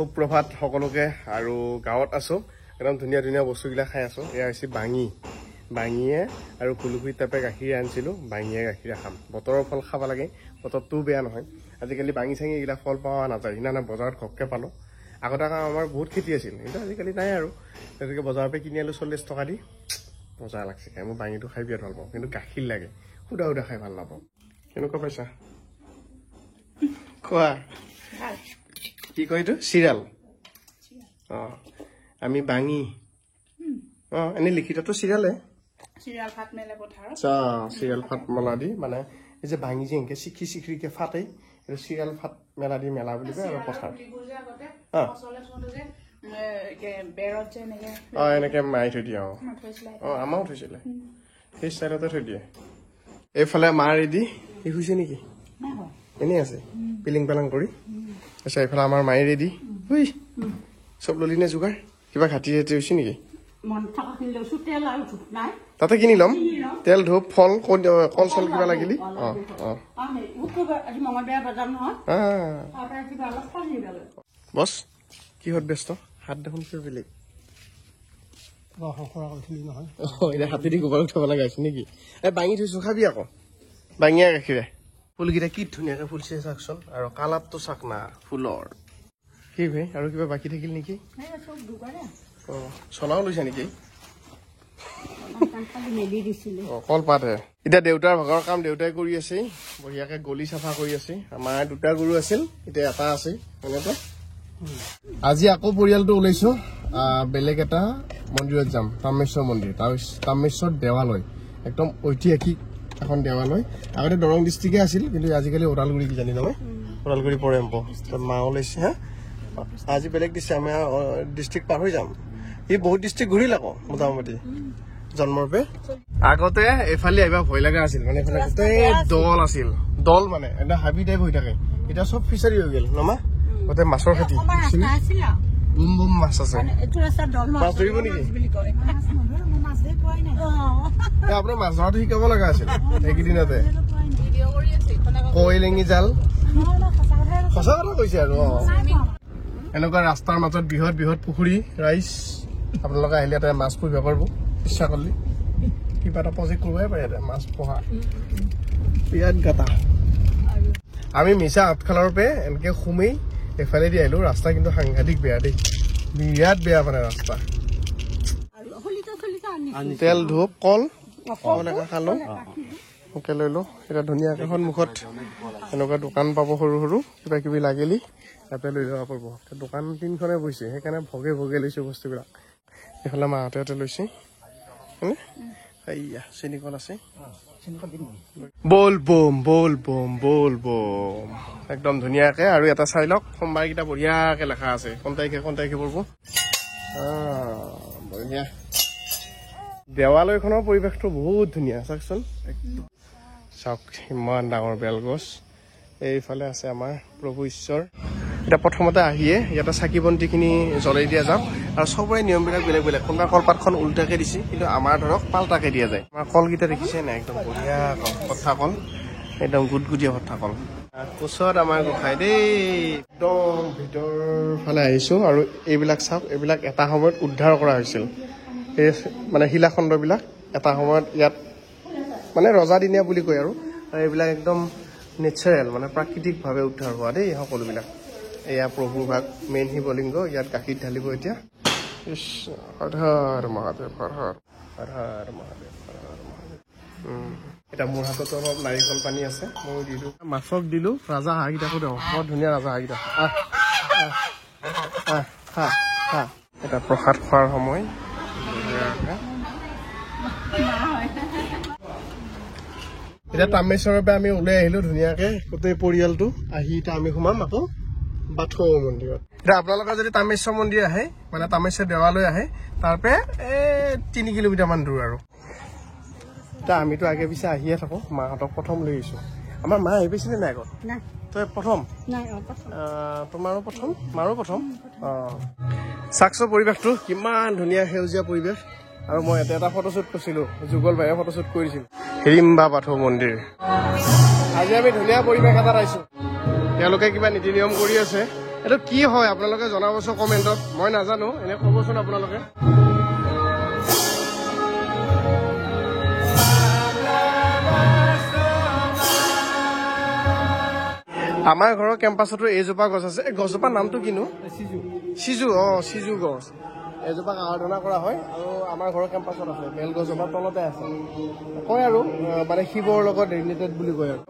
সুপ্ৰভাত সকলোকে আৰু গাঁৱত আছো একদম ধুনীয়া ধুনীয়া বস্তুবিলাক খাই আছো এয়া হৈছে বাঙিয়ে আৰু কুলুকুৰি টাপে গাখীৰ আনিছিলো বাঙিয়ে গাখীৰ খাম বতৰৰ ফল খাব লাগে বতৰটোও বেয়া নহয় আজিকালি বাঙি চাঙি এইবিলাক ফল পোৱা নাযায় সিদিনা বজাৰত ঘপকে পালো আগতে আমাৰ বহুত খেতি আছিল কিন্তু আজিকালি নাই আৰু গতিকে বজাৰৰ পৰা কিনি আলো 40 টকা দি মজা লাগছে খাই মই বাঙিটো খাই বিৰাট ভাল পাওঁ কিন্তু গাখীৰ লাগে সুদা সুদা খাই ভাল নাপাওঁ কেনেকুৱা পাইছা খোৱা কি কয় এইটো চিৰিয়াল আমি বাঙি এনে লিখিতটো চিৰিয়ালে চিৰিয়াল ফাট মেলা দি মানে এই যে ভাঙি যে এনেকে চিখি চিখৰিকে ফাটে এইটো চিৰিয়াল ফাট মেলা দি মেলা বুলি কয় আৰু পথাৰ এনেকে মাৰি থৈ দিয়ে আমাৰো থৈছিলে সেই ষ্টাইলতে থৈ দিয়ে এইফালে মা ৰেডি সি শুইছে নেকি এনেই আছে পিলিং পেলাং কৰি আচ্ছা এইফালে আমাৰ মায়ে ৰেডি চব ললি নে যোগাৰ কিবা ঘাটি ঘাটি হৈছে নেকি তাতে কিনি ল'ম তেল ধূপ ফল কল চল কিবা লাগিলি বছ কিহত ব্যস্ত হাত দেখোন কিয় বেলেগ হাতী দি গোবৰ উঠাব লগা হৈছে নেকি এই বাঙি থৈছো খাবি আকৌ বাঙিয়া গাখীৰে ফুলকেইটা কি ধুনীয়াকে ফুলছে চাকচোন আৰু কালাৰটো চাক না ফুলৰ কি ভাই আৰু কিবা বাকী থাকিল নেকি চলাও লৈছা নেকি কলপাতহে এতিয়া দেউতাৰ ভাগৰ কাম দেউতাই কৰি আছে বঢ়িয়াকে গলি চাফা কৰি আছে আমাৰ 2টা গৰু আছিল এতিয়া এটা আছে এনেতে আজি আকৌ পৰিয়ালটো ওলাইছো বেলেগ এটা মন্দিৰত যাম তামেশ্বৰ মন্দিৰ তামেশ্বৰ দেৱালয় একদম ঐতিহাসিক এখন দেৱালয় আগতে দৰং ডিষ্ট্ৰিক্টে আছিল কিন্তু আজিকালি ওদালগুৰি কি জানি নহয় ওদালগুৰি পৰে মা ওলাইছে হা আজি বেলেগ ডিষ্ট্ৰিক্ট আমি ডিষ্ট্ৰিক্ট পাৰ হৈ যাম ই বহুত ডিষ্ট্ৰিক্ট ঘূৰিল আকৌ মোটামুটি জন্মৰ পে আগতে এফালে আহিবা ভয় লগা আছিল মানে এফালে গোটেই দল আছিল দল মানে এটা হাবি টাইপ হৈ থাকে এতিয়া চব ফিচাৰী হৈ গ'ল নমা গোটেই মাছৰ খেতি বুম বুম মাছ আছে মাছ ধৰিব নেকি আপোনাৰ মাছ ধৰাটো শিকাব লগা আছিল এইকেইদিনতে কইলেঙি জাল সঁচা কথা কৈছে আৰু এনেকুৱা ৰাস্তাৰ মাজত বৃহৎ বৃহৎ পুখুৰী ৰাইজ আপোনালোকে আহিলে এটা মাছ পুহিব পাৰিব ইচ্ছা কৰিলে কিবা এটা প্ৰজেক্ট কৰিবই পাৰে মাছ পোহা বিৰাট গাটা আমি মিছা আঠখালৰ পৰা এনেকে সোমেই এফালেদি আহিলো ৰাস্তা কিন্তু সাংঘাতিক বেয়া দেই বিৰাট বেয়া মানে ৰাস্তা তেল ধূপ কল এনেকে খালো ওকে লৈ লো এতিয়া ধুনীয়াকে সন্মুখত এনেকুৱা দোকান পাব সৰু সৰু কিবা কিবি লাগিলি তাতে লৈ যাব পাৰিব দোকান 3খনে বহিছে সেইকাৰণে ভগে ভগে লৈছো বস্তুবিলাক এইফালে মাহঁতে লৈছে এইয়া চেনিকল আছে বল বম বল বম বল বম একদম ধুনীয়াকে আৰু এটা চাই লওক সোমবাৰকেইটা বঢ়িয়াকে লেখা আছে কোন তাৰিখে পৰিব বঢ়িয়া দেৱালয়খনৰ পৰিৱেশটো বহুত ধুনীয়া চাওকচোন চাওক ইমান ডাঙৰ বেলগছ এইফালে আছে আমাৰ প্ৰভু ঈশ্বৰ এতিয়া প্ৰথমতে আহিয়ে ইয়াতে চাকি বন্তিখিনি জ্বলাই দিয়া যাওক আৰু চবৰে নিয়মবিলাক বেলেগ বেলেগ কোনোবা কলপাতখন উল্টাকে দিছে কিন্তু আমাৰ ধৰক পাল্টাকে দিয়া যায় আমাৰ কলকেইটা দেখিছে নাই একদম বঢ়িয়া কথা কল একদম গুটগুটীয়া কথা কল ওচৰত আমাৰ গোসাঁই দেই একদম ভিতৰ ফালে আহিছো আৰু এইবিলাক চাওক এইবিলাক এটা সময়ত উদ্ধাৰ কৰা হৈছিল এই মানে শিলাখণ্ডবিলাক এটা সময়ত ইয়াত মানে ৰজাদিনীয়া বুলি কয় আৰু এইবিলাক একদম নেচাৰেল মানে প্ৰাকৃতিকভাৱে উদ্ধাৰ হোৱা দেই সকলোবিলাক এয়া প্ৰভুৰ ভাগ মেইন শিৱলিংগ ইয়াত গাখীৰ ঢালিব এতিয়া হৰ হৰ মহাদেৱ হৰ হৰ হৰ হৰ মহাদেৱ হৰ হৰ মহাদেৱ এতিয়া মোৰ হাততো অলপ নাৰিকল পানী আছে মই দিলো মাছক দিলো ৰাজা হাঁহকেইটাকো দিওঁ বৰ ধুনীয়া ৰাজা হাঁহকেইটা এটা প্ৰসাদ খোৱাৰ সময় এতিয়া তামেশ্বৰৰ পৰা আমি ওলাই আহিলো ধুনীয়াকে গোটেই পৰিয়ালটো আহি এতিয়া আমি সোমাম আকৌ বাথৌ মন্দিৰত এতিয়া আপোনালোকৰ যদি তামেশ্বৰ মন্দিৰ আহে মানে তামেশ্বৰ দেৱালয় আহে তাৰ পৰা 3 কিলোমিটাৰ মান দূৰ আৰু এতিয়া আমিতো আগে পিছে আহিয়ে থাকো মাহঁতক প্ৰথম লৈ আহিছো আমাৰ মা আহি পাইছিলে নাই আগত তই প্ৰথম তোমাৰো প্ৰথম মাৰো প্ৰথম চাকচৰ পৰিৱেশটো কিমান ধুনীয়া সেউজীয়া পৰিৱেশ আৰু মই এটা ফটোশ্বুট কৰিছিলো যুগল ভাইয়ে ফটোশ্বুট কৰিছিল হিৰিম্বা বাথৌ মন্দিৰ আজি আমি ধুনীয়া পৰিৱেশ এটাত আহিছো তেওঁলোকে কিবা নীতি নিয়ম কৰি আছে এইটো কি হয় আপোনালোকে জনাবচোন কমেণ্টত মই নাজানো এনে ক'বচোন আপোনালোকে আমাৰ ঘৰৰ কেম্পাছতো এইজোপা গছ আছে গছজোপাৰ নামটো কিনো সিজু সিজু গছ এজোপাক আৰাধনা কৰা হয় আৰু আমাৰ ঘৰৰ কেম্পাছত আছে বেলগছজোপা তলতে আছে কয় আৰু মানে শিৱৰ লগত ৰিলেটেড বুলি কয় আৰু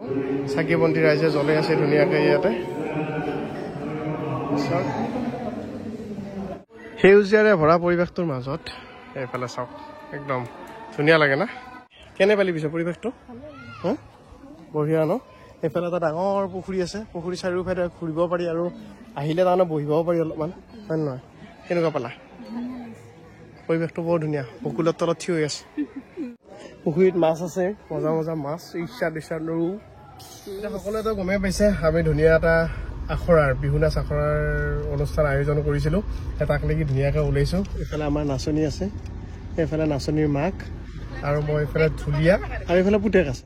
চাকি বন্তি ৰাইজে জ্বলাই আছে ধুনীয়াকৈ ইয়াতে সেউজীয়াৰে ভৰা পৰিৱেশটোৰ মাজত এইফালে চাওক একদম ধুনীয়া লাগে না কেনে পালি পিছে পৰিৱেশটো বঢ়িয়া ন এইফালে এটা ডাঙৰ পুখুৰী আছে পুখুৰী চাৰিওফালে ঘূৰিব পাৰি আৰু আহিলে তাৰমানে বহিবও পাৰি অলপমান হয় নহয় কেনেকুৱা পালা পৰিৱেশটো বৰ ধুনীয়া বকুলৰ তলত থিয় হৈ আছে পুখুৰীত মাছ আছে মজা মজা মাছ ইচ্ছা দিছা নৰু সকলোৱেতো গমেই পাইছে আমি ধুনীয়া এটা আখৰাৰ বিহু নাচ আখৰাৰ অনুষ্ঠান আয়োজন কৰিছিলোঁ তাক লাগি ধুনীয়াকৈ ওলাইছোঁ এইফালে আমাৰ নাচনী আছে এইফালে নাচনীৰ মাক আৰু মই এইফালে ঢুলীয়া আৰু এইফালে পুতেক আছে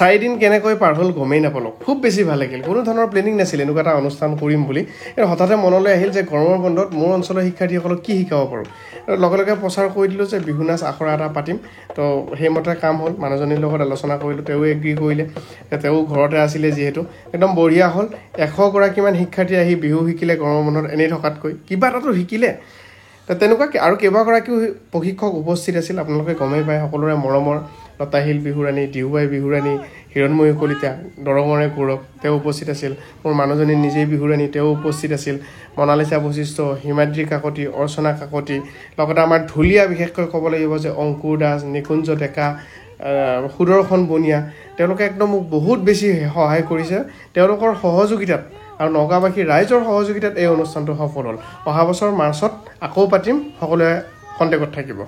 4 দিন কেনেকৈ পাৰ হ'ল গমেই নাপালোঁ খুব বেছি ভাল লাগিল কোনো ধৰণৰ প্লেনিং নাছিল এনেকুৱা এটা অনুষ্ঠান কৰিম বুলি হঠাতে মনলৈ আহিল যে গৰমৰ বন্ধত মোৰ অঞ্চলৰ শিক্ষাৰ্থীসকলক কি শিকাব পাৰোঁ লগে লগে প্ৰচাৰ কৰি দিলোঁ যে বিহু নাচ আখৰা এটা পাতিম তো সেইমতে কাম হ'ল মানুহজনীৰ লগত আলোচনা কৰিলোঁ তেওঁ এগ্ৰী কৰিলে তেওঁ ঘৰতে আছিলে যিহেতু একদম বঢ়িয়া হ'ল 100গৰাকীমান শিক্ষাৰ্থী আহি বিহু শিকিলে গৰমৰ বন্ধত এনেই থকাতকৈ কিবা এটাতো শিকিলে তেনেকুৱা আৰু কেইবাগৰাকীও প্ৰশিক্ষক উপস্থিত আছিল আপোনালোকে গমেই পায় সকলোৰে মৰমৰ লতাশিল বিহুৰাণী দিহুবাই বিহুৰাণী হিৰণময়ী কলিতা দৰঙৰে গৌৰৱ তেওঁ উপস্থিত আছিল মোৰ মানুহজনী নিজেই বিহুৰাণী তেওঁ উপস্থিত আছিল মনালিছা বশিষ্ঠ হিমাদ্ৰী কাকতি অৰ্চনা কাকতি লগতে আমাৰ ঢুলীয়া বিশেষকৈ ক'ব লাগিব যে অংকুৰ দাস নিকুঞ্জ ডেকা সুদৰ্শন বনিয়া তেওঁলোকে একদম মোক বহুত বেছি সহায় কৰিছে তেওঁলোকৰ সহযোগিতাত আৰু নগাঁওবাসী ৰাইজৰ সহযোগিতাত এই অনুষ্ঠানটো সফল হ'ল অহা বছৰ মাৰ্চত আকৌ পাতিম সকলোৱে কণ্টেক্টত থাকিব